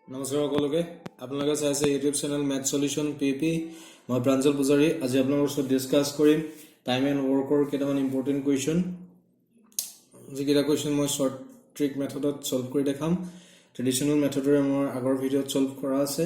নমস্কাৰ সকলোকে আপোনালোকে চাইছে ইউটিউব চেনেল মেথ সলিউশন পিপি মই প্ৰাঞ্জল পূজাৰী আজি আপোনালোকৰ লগত ডিসকাস কৰিম টাইম এণ্ড ওয়াৰ্কৰ কেইটামান ইম্পৰ্টেন্ট কোৱেশ্চন যিকেইটা কোৱেশ্চন মই শৰ্ট ট্ৰিক মেথডত সলভ কৰি দেখাম ট্ৰেডিশনাল মেথডৰে মোৰ আগৰ ভিডিঅ'ত সলভ কৰা আছে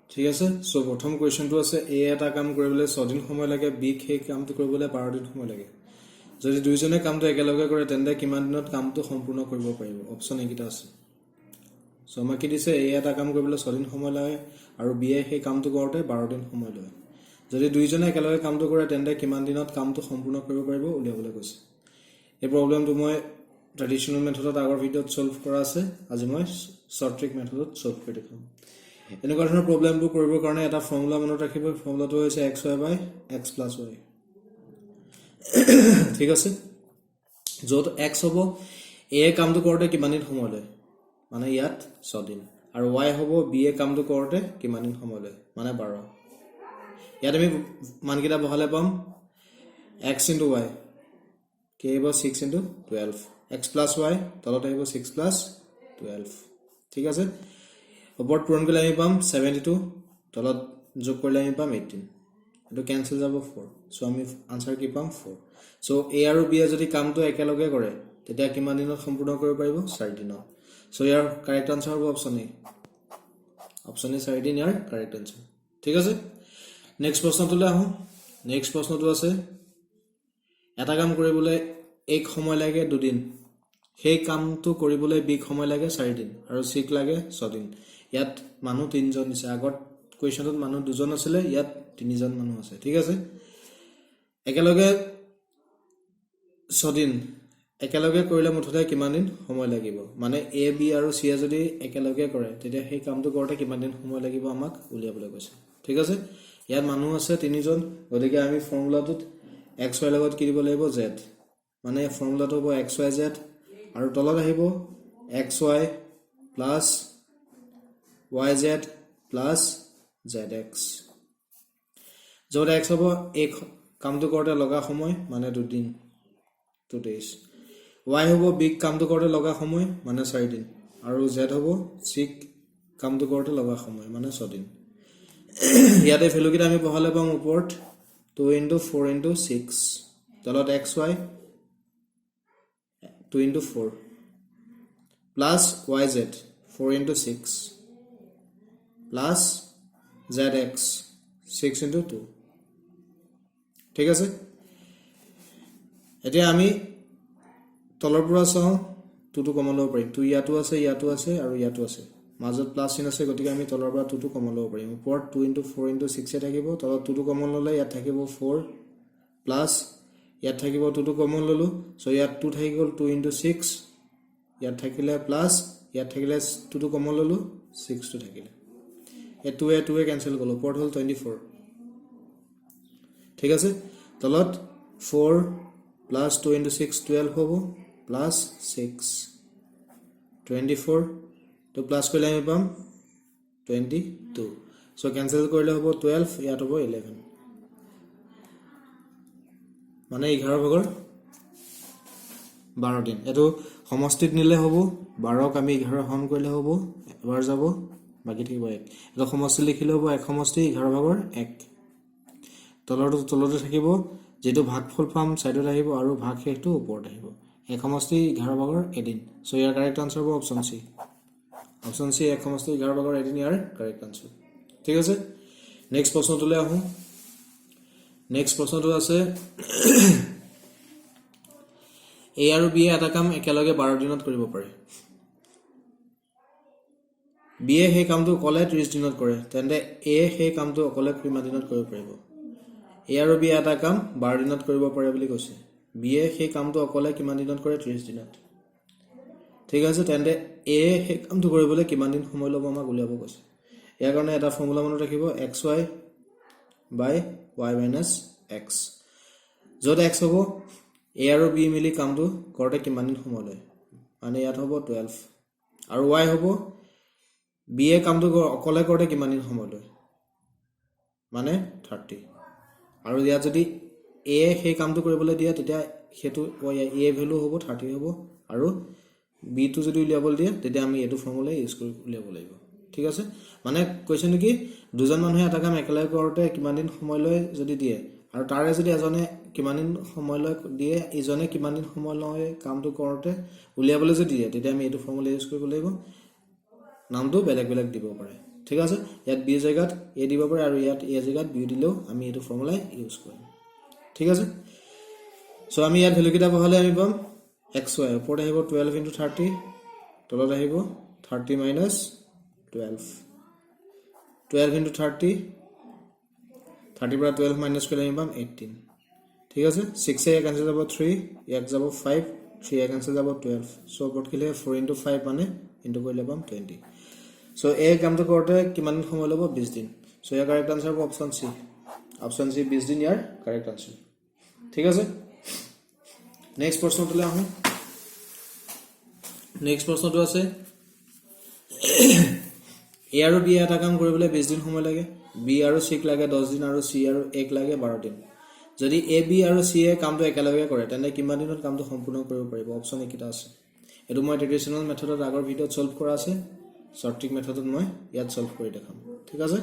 ঠিক আছে সো প্ৰথম কোৱেশ্চনটো আছে এ এটা কাম কৰিবলৈ 6 দিন সময় লাগে বি সেই কামটো কৰিবলৈ 12 দিন সময় লাগে যদি দুইজনে কামটো একেলগে কৰে তেন্তে কিমান দিনত কামটো সম্পূৰ্ণ কৰিব পাৰিব অপচন এইকেইটা আছে So আমাকে দিছে এ এটা কাম কৰিবলৈ 6 দিন সময় লাগে আৰু বি এ সেই কামটো কৰোতে 12 দিন সময় লয় যদি দুইজনে একেলগে কামটো কৰে তেন্তে কিমান দিনত কামটো সম্পূৰ্ণ কৰিব পাৰিব উলিয়াবলৈ কৈছে এই প্ৰবলেমটো মই ট্ৰেডিশনাল মেথডত আগৰ ভিডিঅ'ত সলভ কৰা আছে আজি মই শৰ্ট ট্ৰিক মেথডত সলভ কৰি দেখাম এনেকুৱা ধৰণৰ প্ৰবলেমবোৰ কৰিবৰ কাৰণে এটা ফৰ্মুলা মনত ৰাখিব ফৰ্মুলাটো হৈছে xy / x + y ঠিক আছে যত x হ'ব এ কামটো কৰোতে কিমান দিন সময় লয় মানে ইয়াত 6 দিন আৰু y হ'ব b এ কামটো কৰোতে কিমান দিন সময় লয় মানে 12 ইয়াত আমি মানকিটা বহালে পাম x * y কি হ'ব 6 * 12 x + y তলত আহিব 6 + 12 ঠিক আছে ওপৰত পূৰণ কৰিলে আমি পাম 72 তলত যোগ কৰিলে আমি পাম 18 এটো কেনসেল যাব 4 সো আমি আনসাৰ কি পাম 4 সো a আৰু b এ যদি কামটো একেলগে কৰে তেতিয়া কিমান দিনত সম্পূৰ্ণ কৰিব পাৰিব 4 দিনত So your correct answer will option A. Option A 4 din your correct answer. ঠিক আছে নেক্সট প্ৰশ্নটো লৈ আহো নেক্সট প্ৰশ্নটো আছে এটা কাম কৰিবলৈ এক সময় লাগে 2 দিন সেই কামটো কৰিবলৈ বি সময় লাগে 4 দিন আৰু সিক লাগে 6 দিন ইয়াত মানুহ 3 জন দিছে আগত কোৱেশ্চনত মানুহ 2 জন আছিল ইয়াত 3 জন মানুহ আছে ঠিক আছে একেলগে 6 দিন একেলগে কৰিলে মুঠতে কিমান দিন সময় লাগিব মানে এ বি আৰু সি যদি একেলগে কৰে তেতিয়া সেই কামটো কৰোতে কিমান দিন সময় লাগিব আমাক উলিয়াবলৈ কৈছে ঠিক আছে ইয়াত মানুহ আছে 3 জন গতিকে আমি ফৰ্মুলাটোত x y লগত কি দিব লাগিব z মানে ফৰ্মুলাটো হ'ব x y z আৰু তলত আহিব x y plus y z plus z x যত x হ'ব এক কামটো কৰোতে লগা সময় মানে 2 দিন 2 days y হ'ব বিগ কামটো কৰোতে লগা সময় মানে 4 দিন আৰু z হ'ব সিক কামটো কৰোতে লগা সময় মানে 6 দিন ইয়াতে ভ্যালু কিটা আমি বহালে পাম ওপৰত 2 * 4 * 6 তলত xy 2 * 4 plus yz 4 * 6 plus zx 6 * 2 ঠিক আছে এতিয়া আমি তলৰ পৰা চাও 2 টো কমন লব পাৰিম 2 ইয়াতো আছে আৰু ইয়াতো আছে মাজত প্লাস চিন আছে গতিকে আমি তলৰ পৰা 2 টো কমন লব পাৰিম ওপৰত 2 * 4 * 6 এ থাকিব তলত 2 টো কমন ললে ইয়াত থাকিব 4 প্লাস ইয়াত থাকিব 2 টো কমন ললো সো ইয়াত 2 থাকি গল 2 * 6 ইয়াত থাকিলে প্লাস ইয়াত থাকিলে 2 টো কমন ললো 6 টো থাকিলে এ 2 এ কেনসেল গল ওপৰত হল 24 ঠিক আছে তলত 4 plus 2 * 6 12 হ'ব plus 6 24 to plus কৰিলে আমি পাম 22 so cancel কৰিলে হ'ব 12 ইয়াত হ'ব 11 মানে 11 ভাগৰ 12 দিন এটো সমষ্টিত নিলে হ'ব 12 ক আমি 11 হৰণ কৰিলে হ'ব এবাৰ যাব বাকি থাকিব 1 এটো সমষ্টি লিখিলে হ'ব 1 সমষ্টি 11 ভাগৰ 1 তলতে থাকিব যেটো ভাগফল পাম সাইডত আহিব আৰু ভাগ শেষটো ওপৰত আহিব এক সমষ্টি 11 ভাগৰ 18 সো ইয়াৰ কাৰেক্ট আনসাৰ হ'ব অপচন সি এক সমষ্টি 11 ভাগৰ 18 ইয়াৰ কাৰেক্ট আনসাৰ ঠিক আছে নেক্সট প্ৰশ্নটো লৈ আহো নেক্সট প্ৰশ্নটো আছে এ আৰু বি এটা কাম একেলগে 12 দিনত কৰিব পাৰে বি এ সেই কামটো অকলে 30 দিনত কৰে তেন্তে এ সেই কামটো অকলে কিমান দিনত কৰিব পাৰিব এ আৰু বি এটা কাম 12 দিনত কৰিব পাৰে বুলি কৈছে বি এ সেই কামটো অকলে কিমান দিনত কৰে 30 দিনত ঠিক আছে তেন্তে এ সেই কামটো কৰিবলৈ কিমান দিন সময় ল'ব আমাক উলিয়াব কৈছে ইয়াৰ কাৰণে এটা ফৰ্মুলা মনত ৰাখিব xy / y - x যত x হ'ব এ আৰু বি মিলি কামটো কৰোতে কিমান দিন সময় লয় মানে ইয়াত হ'ব 12 আৰু y হ'ব বি এ কামটো অকলে কৰোতে কিমান দিন সময় লয় মানে 30 আৰু ইয়াত যদি এ সেই কামটো কৰিবলৈ দিয়া তেতিয়া হেতু এ ভ্যালু হ'ব 30 হ'ব আৰু বি টো যদি উলিয়াবলৈ দিয়া তেতিয়া আমি এটো ফৰ্মুলা ইউজ কৰি উলিয়াব লাগিব ঠিক আছে মানে কৈছে নেকি দুজন মানুহে এটা কাম একেলগে কৰোতে কিমান দিন সময় লয় যদি দিয়ে আৰু তাৰে যদি এজনে কিমান দিন সময় লয় দিয়ে ইজনে কিমান দিন সময় লয় কামটো কৰোতে উলিয়াবলৈ যদি দিয়ে তেতিয়া আমি এইটো ফৰ্মুলা ইউজ কৰিব লাগিব নামটো বেলেগ বেলেগ দিব পাৰে ঠিক আছে ইয়াত বি জায়গাত এ দিব পাৰে আৰু ইয়াত এ জায়গাত বি দিলেও আমি এইটো ফৰ্মুলা ইউজ কৰিম ঠিক আছে সো আমি ইয়াত ভ্যালু কিটা বহালে আমি পাম xy ওপৰত আহিব 12 * 30 তলত আহিব 30 - 12 12 * 30 30 পৰা 12 মাইনাস কৰিলে আমি পাম 18 ঠিক আছে 6 এ কেনসেল যাব 3 এক যাব 5 3 এ কেনসেল যাব 12 সো ওপৰত কিলে 4 * 5 মানে ইনটু কৰিলে পাম 20 সো এই কামটো কৰোতে কিমান সময় ল'ব 20 দিন সো ইয়াৰ কাৰেক্ট আনসাৰ হ'ব অপচন সি 20 দিন ইয়াৰ কাৰেক্ট আনসাৰ ঠিক আছে নেক্সট প্ৰশ্নটোলৈ আহো নেক্সট প্ৰশ্নটো আছে এ আৰু বি এটা কাম কৰিবলৈ 20 দিন সময় লাগে বি আৰু সি লাগে 10 দিন আৰু সি আৰু এক লাগে 12 দিন যদি এ বি আৰু সি এ কামটো একেলগে কৰে তেনে কিমান দিনত কামটো সম্পূৰ্ণ কৰিব পাৰিব অপচন একিটা আছে এটো মই ট্ৰেডিশনাল মেথডত আগৰ ভিডিঅত সলভ কৰা আছে শৰ্ট ট্ৰিক মেথডত মই ইয়াত সলভ কৰি দেখাম ঠিক আছে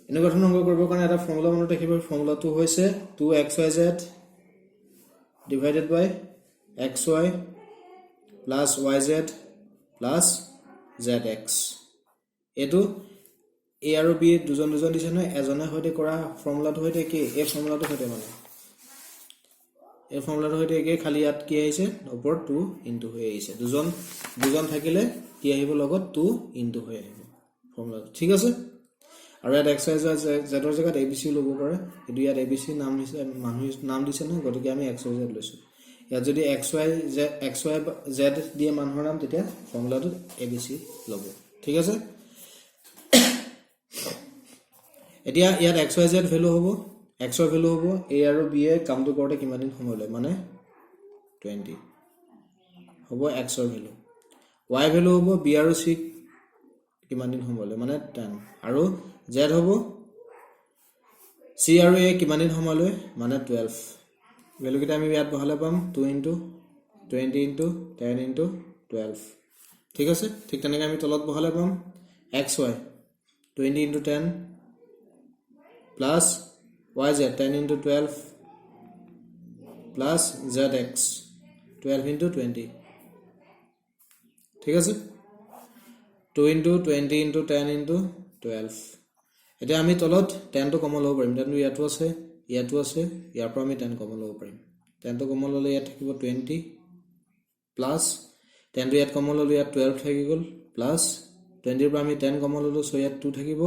এনে গঠন অংক কৰিব কাৰণে এটা ফৰ্মুলা মনত ৰাখিব ফৰ্মুলাটো হৈছে 2xyz divided by xy plus yz plus zx এটো a আৰু b দুজন দুজন দিছে নহয় এজনে হৈতে কৰা ফৰ্মুলাটো হৈতে কি এই ফৰ্মুলাটো হৈতে মানে এই ফৰ্মুলাটো হৈতে কি খালি ইয়াত কি আহিছে ওপৰ 2 ইনটু হৈ আহিছে দুজন দুজন থাকিলে কি আহিব লগত 2 ইনটু হৈ আহিব ফৰ্মুলাটো ঠিক আছে আৰু ইয়াত xy z ৰ জায়গাত abc ল'ব পাৰে এটো ইয়াত abc নাম দিছে মানুহ নাম দিছে নহয় গতিকে আমি xy z লৈছো ইয়াত যদি xy z দিয়ে মানুহৰ নাম তেতিয়া ফৰ্মুলাটো abc ল'ব ঠিক আছে এতিয়া ইয়াত xy z ভ্যালু হ'ব x ৰ ভ্যালু হ'ব a আৰু b এ কামটো কৰোতে কিমান দিন সময় লয় মানে 20 হ'ব x ৰ ভ্যালু y ভ্যালু হ'ব b আৰু c কিমান দিন সময় লয় মানে 10 আৰু z হ'ব c আৰু a কিমান দিন সময় লয় মানে 12 ভ্যালু কিটা আমি ইয়াত বহালে পাম 2 * 20 * 10 * 12 ঠিক আছে ঠিক তেনেকৈ আমি তলত বহালে পাম xy 20 * 10 plus yz 10 * 12 plus zx 12 * 20 ঠিক আছে 2 * 20 * 10 * 12 এটা আমি তলত 10 টো কমন ল'ব পাৰিম 10 ইয়াতো আছে ইয়াৰ পৰা আমি 10 কমন ল'ব পাৰিম 10 টো কমন ল'লে ইয়াত থাকিব 20 প্লাস 10 টো ইয়াত কমন ল'লে ইয়াত 12 থাকি গ'ল প্লাস 20 ৰ পৰা আমি 10 কমন ল'লো সো ইয়াত 2 থাকিব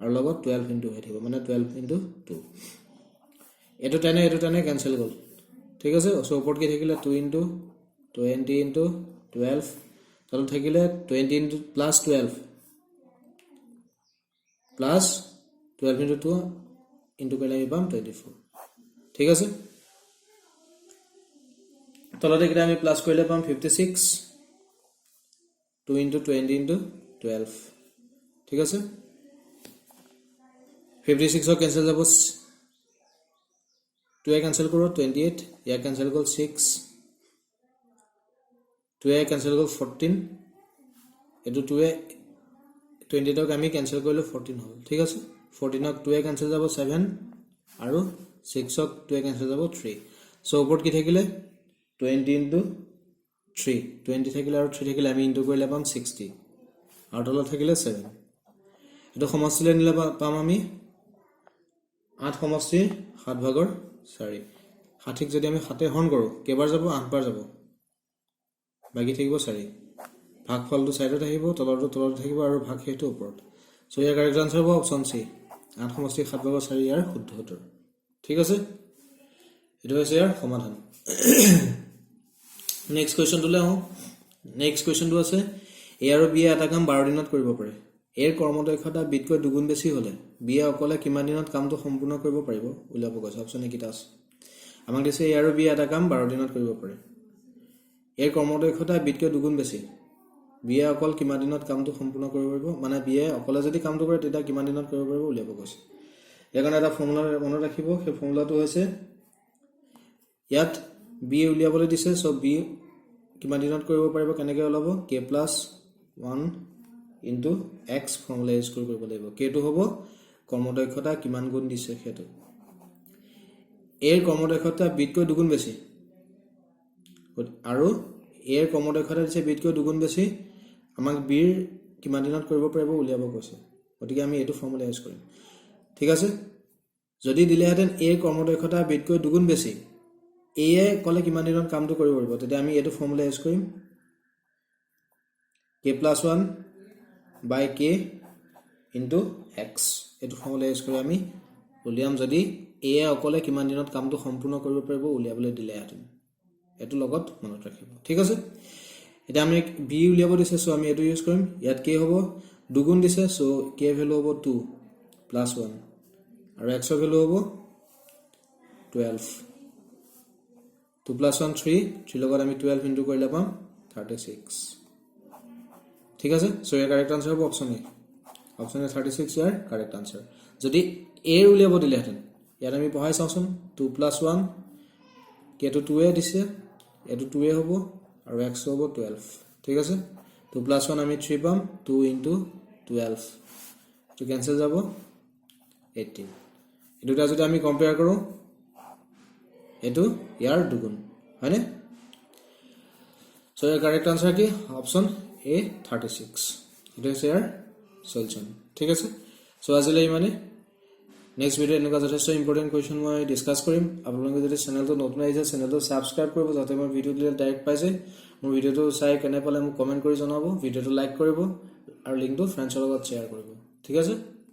আৰু লগত 12 ইনটু হৈ থাকিব মানে 12 ইনটু 2 এটো 10 কেনসেল গ'ল ঠিক আছে সো ওপৰত কি থাকিলে 2 * 20 * 12 তলত থাকিলে 20 into plus 12 plus 12 into 2 into কৰিলে আমি পাম 24 ঠিক আছে তলতে কিটা আমি প্লাস কৰিলে পাম 56 2 * 20 * 12 ঠিক আছে 56 ৰ কেনসেল যাব 2 এ কেনসেল কৰো 28 ইয়া কেনসেল গ'ল 6 2 এ কেনসেল গ'ল 14 এটো 2 এ 20 ক আমি কেনসেল কৰিলো 14 হ'ল ঠিক আছে 14 ক 2 এ কেনসেল যাব 7 আৰু 6 ক 2 এ কেনসেল যাব 3 সো ওপৰত কি থাকিলে 20 * 3 20 থাকিলে আৰু 3 থাকিলে আমি ইনটু কৰিলে পাম 60 আৰু তলত থাকিলে 7 এটো সমষ্টিলে নিলে পাম আমি 8 সমষ্টি 7 ভাগৰ 4 60 যদি আমি 7 এ হৰণ কৰো কেবাৰ যাব 8 বাৰ যাব বাকি থাকিব 4 ভাগফলটো সাইডত আহিব তলৰটো তলত থাকিব আৰু ভাগ হেতু ওপৰত সো ইয়াৰ কাৰেক্ট আনসাৰ হ'ব অপচন সি 8 সমষ্টি 7 ভাগৰ 4 ইয়াৰ শুদ্ধ উত্তৰ ঠিক আছে এটো হৈছে ইয়াৰ সমাধান নেক্সট কোৱেশ্চনটোলৈ আহো নেক্সট কোৱেশ্চনটো আছে এ আৰু বি এটা কাম 12 দিনত কৰিব পাৰে এৰ কৰ্মদক্ষতা বিতকৈ দুগুণ বেছি হলে বি অকলে কিমান দিনত কামটো সম্পূৰ্ণ কৰিব পাৰিব উলাব কৈছে অপচন একিটা আছে আমাক দিছে এ আৰু বি এটা কাম 12 দিনত কৰিব পাৰে এৰ কৰ্মদক্ষতা বিতকৈ দুগুণ বেছি বি অকল কিমান দিনত কামটো সম্পূৰ্ণ কৰিব পাৰিব মানে বি অকলে যদি কামটো কৰে তেতিয়া কিমান দিনত কৰিব পাৰিব উলাব কৈছে একাৰণে এটা ফৰ্মুলা মনত ৰাখিব সেই ফৰ্মুলাটো হৈছে ইয়াত বি উলিয়াবলৈ দিছে সো বি কিমান দিনত কৰিব পাৰিব কেনেকৈ ওলাব k + 1 into x formula use কৰিব লাগিব কেটো হ'ব কৰ্মদক্ষতা কিমান গুণ দিছে হেতু a ৰ কৰ্মদক্ষতা b তকৈ দুগুণ বেছি আৰু a ৰ কৰ্মদক্ষতা দিছে b তকৈ দুগুণ বেছি আমাক b ৰ কিমান দিনত কৰিব পাৰিব উলিয়াব কৈছে গতিকে আমি এটো ফৰ্মুলা ইউজ কৰিম ঠিক আছে যদি দিলেহেতেন a ৰ কৰ্মদক্ষতা b তকৈ দুগুণ বেছি a এ কলে কিমান দিনত কামটো কৰিব পাৰিব তেতিয়া আমি এটো ফৰ্মুলা ইউজ কৰিম k + 1 by k into x এটো ফৰ্মুলা ইউজ কৰি আমি উলিয়াম যদি a এ অকলে কিমান দিনত কামটো সম্পূৰ্ণ কৰিব পাৰিব উলিয়াবলৈ দিলেহেতেন এটো লগত মনত ৰাখিব ঠিক আছে এটা আমি b উলিয়াব দিছে সো আমি এটো ইউজ কৰিম ইয়াত k হ'ব দুগুণ দিছে সো k ভ্যালু হ'ব 2 + 1 আৰু x ৰ ভ্যালু হ'ব 12 2 + 1 3 লগত আমি 12 ইনটু কৰিলে পাম 36 ঠিক আছে সো ইয়াৰ কাৰেক্ট আনসাৰ হবে option A option A 36 year correct answer যদি a উলিয়াব দিলেহেতেন ইয়াত আমি পঢ়াই চাওচোন 2 + 1 k to 2 এ দিছে এটো 2 এ হ'ব আৰু x হ'ব 12 ঠিক আছে 2 + 1 আমি 3 পাম 2 ইনটু 12 তো ক্যান্সেল যাব 18 এটোটা যদি আমি কম্পেয়ার কৰো এটো ইয়াৰ দুগুণ হয়নে সো ইয়াৰ কাৰেক্ট আনসাৰ কি অপশন A 36 এটা হচ্ছে ইয়াৰ সলিউশন ঠিক আছে সো আজিলৈ মানে নেক্সট ভিডিও এনেকুৱা যথেষ্ট ইম্পৰ্টেন্ট কোৱেশ্চন মই ডিসকাস কৰিম আপোনালোকে যদি চেনেলটো নতুন আহিছে চেনেলটো সাবস্ক্ৰাইব কৰিব যাতে মই ভিডিও দিলে ডাইৰেক্ট পাই যায় মোৰ ভিডিওটো চাই কেনে পালে মোক কমেন্ট কৰি জনাব ভিডিওটো লাইক কৰিব আৰু লিংকটো ফ্ৰেণ্ডছৰ লগত শ্বেয়াৰ কৰিব ঠিক আছে